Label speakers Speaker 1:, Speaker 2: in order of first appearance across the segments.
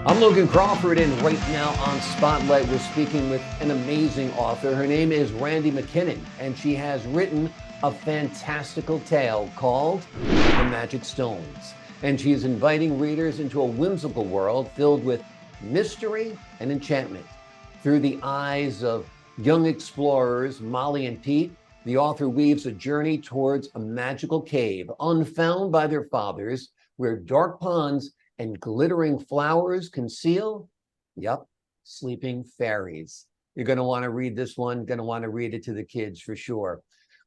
Speaker 1: I'm Logan Crawford, and right now on Spotlight, we're speaking with an amazing author. Her name is Randi McKinnon, and she has written a fantastical tale called The Magic Stones. And she is inviting readers into a whimsical world filled with mystery and enchantment. Through the eyes of young explorers, Molly and Pete, the author weaves a journey towards a magical cave, unfound by their fathers, where dark ponds and glittering flowers conceal, yep, sleeping fairies. You're going to want to read this one, going to want to read it to the kids for sure.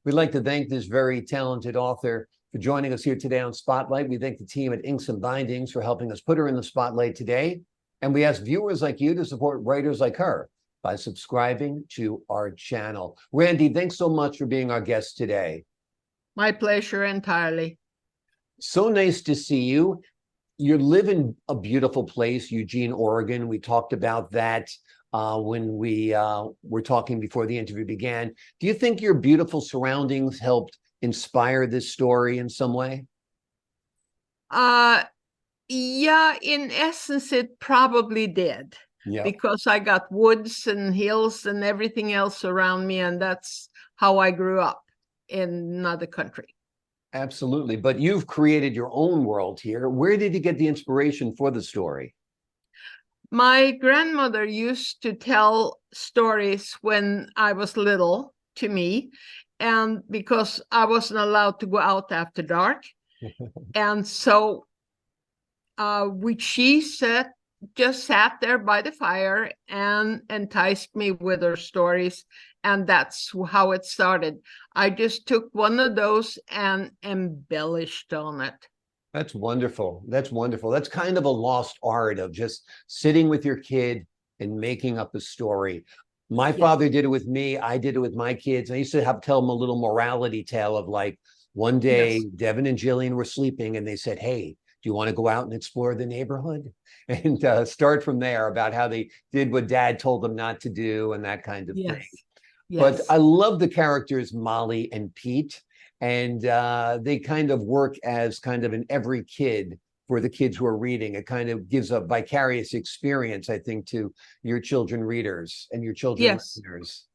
Speaker 1: We'd like to thank this very talented author for joining us here today on Spotlight. We thank the team at Inks and Bindings for helping us put her in the spotlight today. And we ask viewers like you to support writers like her by subscribing to our channel. Randi, thanks so much for being our guest today.
Speaker 2: My pleasure entirely.
Speaker 1: So nice to see you. You live in a beautiful place, Eugene, Oregon. We talked about that when we were talking before the interview began. Do you think your beautiful surroundings helped inspire this story in some way?
Speaker 2: Yeah, in essence, it probably did.
Speaker 1: Yeah,
Speaker 2: Because I got woods and hills and everything else around me, and that's how I grew up in another country.
Speaker 1: absolutely. But you've created your own world here. Where did you get the inspiration for the story?
Speaker 2: My grandmother used to tell stories when I was little to me, and because I wasn't allowed to go out after dark. And so she just sat there by the fire and enticed me with her stories. And that's how it started. I just took one of those and embellished on it.
Speaker 1: That's wonderful. That's wonderful. That's kind of a lost art of just sitting with your kid and making up a story. My father did it with me. I did it with my kids. I used to have to tell them a little morality tale of like one day
Speaker 2: Yes.
Speaker 1: Devin and Jillian were sleeping and they said, "Hey, do you want to go out and explore the neighborhood?" And start from there about how they did what dad told them not to do and that kind of thing.
Speaker 2: Yes.
Speaker 1: But
Speaker 2: Yes.
Speaker 1: I love the characters Molly and Pete, and they kind of work as kind of an every kid for the kids who are reading. It kind of gives a vicarious experience, I think, to your children readers and your children
Speaker 2: Yes.
Speaker 1: listeners.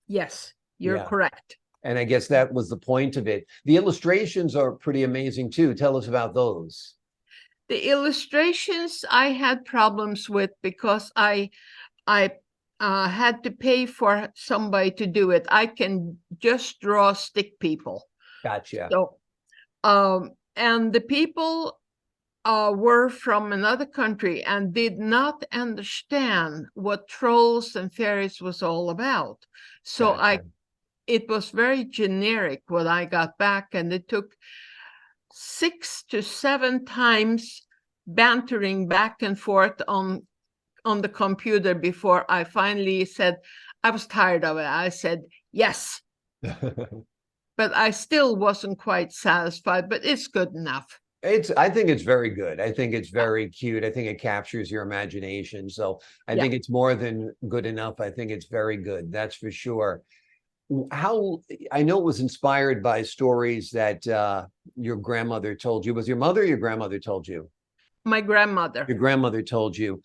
Speaker 2: Yes. You're
Speaker 1: Yeah.
Speaker 2: correct.
Speaker 1: And I guess that was the point of it. The illustrations are pretty amazing too. Tell us about those.
Speaker 2: The illustrations I had problems with because I had to pay for somebody to do it. I can just draw stick people.
Speaker 1: Gotcha.
Speaker 2: So, and the people were from another country and did not understand what trolls and fairies was all about. So
Speaker 1: Gotcha.
Speaker 2: it was very generic when I got back, and it took 6 to 7 times bantering back and forth on the computer before I finally said, I was tired of it. I said, yes. But I still wasn't quite satisfied, but it's good enough.
Speaker 1: I think it's very good. I think it's very cute. I think it captures your imagination. So I
Speaker 2: Yeah.
Speaker 1: think it's more than good enough. I think it's very good. That's for sure. How I know it was inspired by stories that your grandmother told you. Was your mother or your grandmother told you?
Speaker 2: My grandmother.
Speaker 1: Your grandmother told you.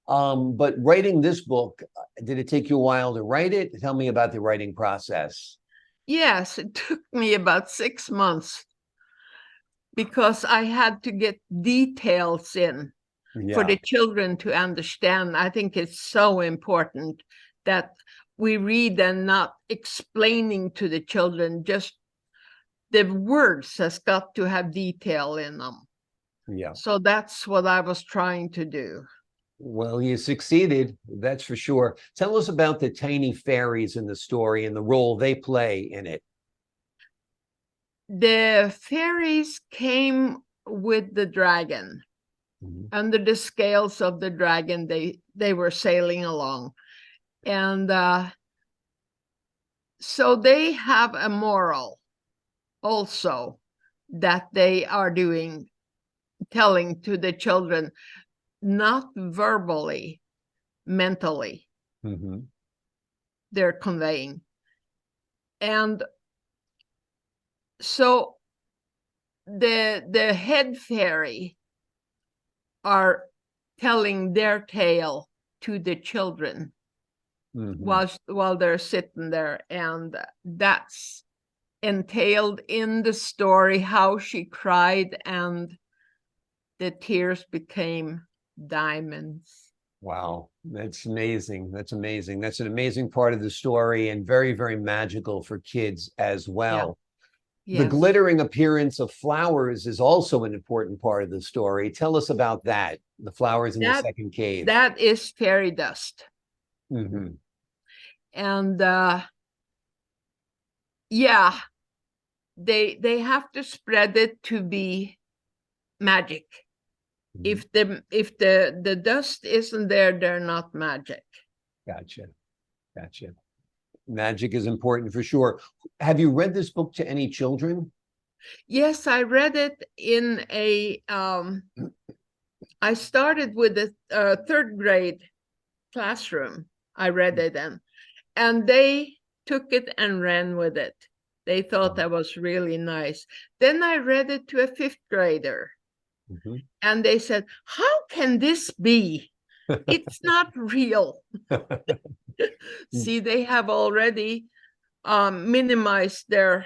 Speaker 1: But writing this book, did it take you a while to write it? Tell me about the writing process.
Speaker 2: Yes, it took me about 6 months because I had to get details in for
Speaker 1: Yeah.
Speaker 2: the children to understand. I think it's so important that we read and not explaining to the children, just the words has got to have detail in them.
Speaker 1: Yeah.
Speaker 2: So that's what I was trying to do.
Speaker 1: Well, you succeeded, that's for sure. Tell us about the tiny fairies in the story and the role they play in it.
Speaker 2: The fairies came with the dragon.
Speaker 1: Mhm.
Speaker 2: Under the scales of the dragon, they were sailing along. And so they have a moral also that they are telling to the children, not verbally, mentally,
Speaker 1: Mhm.
Speaker 2: they're conveying. And so the head fairy are telling their tale to the children while they're sitting there, and that's entailed in the story how she cried and the tears became diamonds.
Speaker 1: Wow, that's amazing. That's amazing. That's an amazing part of the story, and very, very magical for kids as well. The
Speaker 2: Yes.
Speaker 1: glittering appearance of flowers is also an important part of the story. Tell us about that, the flowers in the second cave.
Speaker 2: That is fairy dust.
Speaker 1: Mm-hmm.
Speaker 2: And yeah, they have to spread it to be magic.
Speaker 1: Mm-hmm.
Speaker 2: If the dust isn't there, they're not magic.
Speaker 1: Gotcha. Magic is important for sure. Have you read this book to any children?
Speaker 2: Yes, I read it in a I started with a third grade classroom. I read it in, and they took it and ran with it. They thought that was really nice. Then I read it to a fifth grader. And they said, how can this be? It's not real. See, they have already minimized their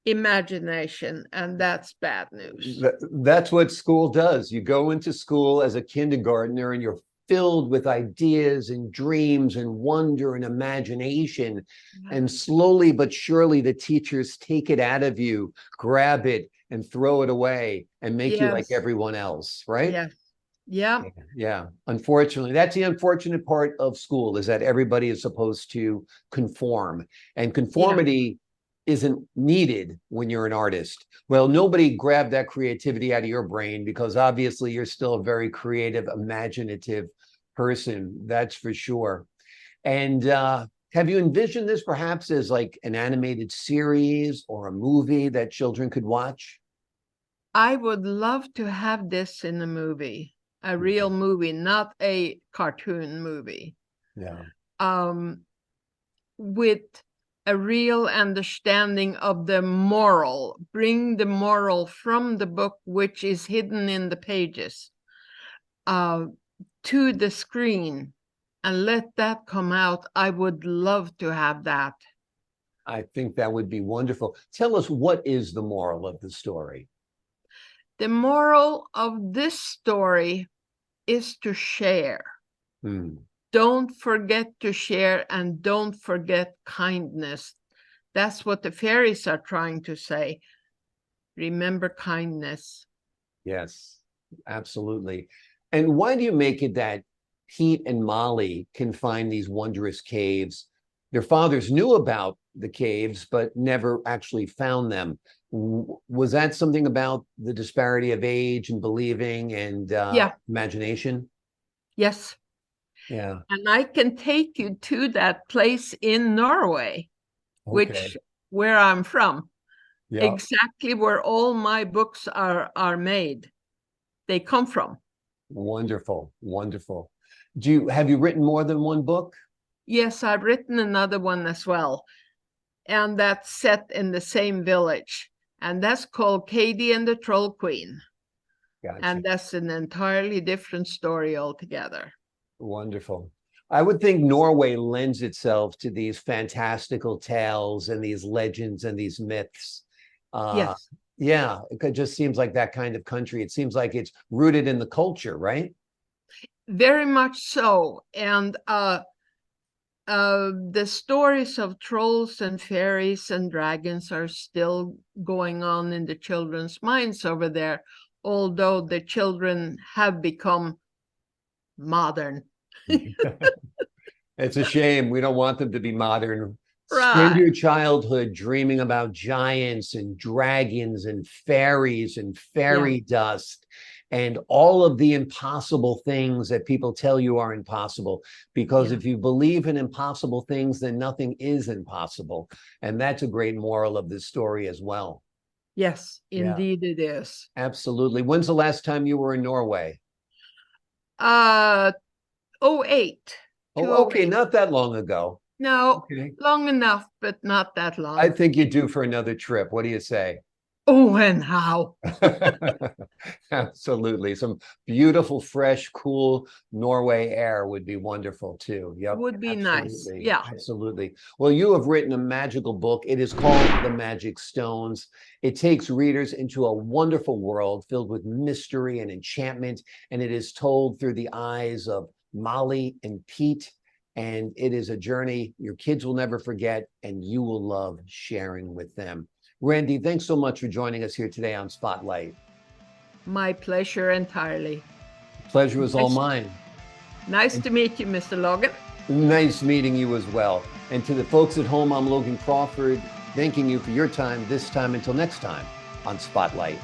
Speaker 2: imagination, and that's bad news.
Speaker 1: That's what school does. You go into school as a kindergartner and you're filled with ideas and dreams and wonder and imagination. And slowly but surely, the teachers take it out of you, grab it, and throw it away and make you like everyone else, right?
Speaker 2: Yes. Yeah.
Speaker 1: Yeah. Unfortunately, that's the unfortunate part of school, is that everybody is supposed to conform, and conformity isn't needed when you're an artist. Well, nobody grabbed that creativity out of your brain, because obviously you're still a very creative, imaginative person. That's for sure. And have you envisioned this perhaps as like an animated series or a movie that children could watch?
Speaker 2: I would love to have this in a movie, a real movie, not a cartoon movie.
Speaker 1: Yeah.
Speaker 2: With a real understanding of the moral, bring the moral from the book, which is hidden in the pages, to the screen, and let that come out. I would love to have that.
Speaker 1: I think that would be wonderful. Tell us, what is the moral of the story?
Speaker 2: The moral of this story is to share. Don't forget to share, and don't forget kindness. That's what the fairies are trying to say. Remember kindness.
Speaker 1: Yes, absolutely. And why do you make it that Pete and Molly can find these wondrous caves? Their fathers knew about the caves, but never actually found them. Was that something about the disparity of age and believing and imagination?
Speaker 2: Yes.
Speaker 1: Yeah.
Speaker 2: And I can take you to that place in Norway, where I'm from. Yeah. Exactly where all my books are made. They come from.
Speaker 1: Wonderful, wonderful. Have you written more than one book?
Speaker 2: Yes, I've written another one as well. And that's set in the same village. And that's called Katie and the Troll Queen. Gotcha. And that's an entirely different story altogether.
Speaker 1: Wonderful. I would think Norway lends itself to these fantastical tales and these legends and these myths.
Speaker 2: Yes.
Speaker 1: Yeah, it just seems like that kind of country. It seems like it's rooted in the culture, right?
Speaker 2: Very much so. And the stories of trolls and fairies and dragons are still going on in the children's minds over there, although the children have become modern.
Speaker 1: It's a shame. We don't want them to be modern.
Speaker 2: Right.
Speaker 1: Spend your childhood dreaming about giants and dragons and fairies and fairy dust and all of the impossible things that people tell you are impossible. Because if you believe in impossible things, then nothing is impossible. And that's a great moral of this story as well.
Speaker 2: Yes, indeed it is.
Speaker 1: Absolutely. When's the last time you were in Norway?
Speaker 2: 2008.
Speaker 1: Oh, okay, not that long ago.
Speaker 2: No, long enough, but not that long.
Speaker 1: I think you're due for another trip. What do you say?
Speaker 2: Oh, and how?
Speaker 1: Absolutely. Some beautiful, fresh, cool Norway air would be wonderful too. Yep.
Speaker 2: Would be nice.
Speaker 1: Absolutely.
Speaker 2: Yeah.
Speaker 1: Absolutely. Well, you have written a magical book. It is called The Magic Stones. It takes readers into a wonderful world filled with mystery and enchantment, and it is told through the eyes of Molly and Pete. And it is a journey your kids will never forget, and you will love sharing with them. Randi, thanks so much for joining us here today on Spotlight.
Speaker 2: My pleasure entirely.
Speaker 1: Pleasure was all mine.
Speaker 2: Nice to meet you, Mr. Logan.
Speaker 1: Nice meeting you as well. And to the folks at home, I'm Logan Crawford, thanking you for your time this time. Until next time on Spotlight.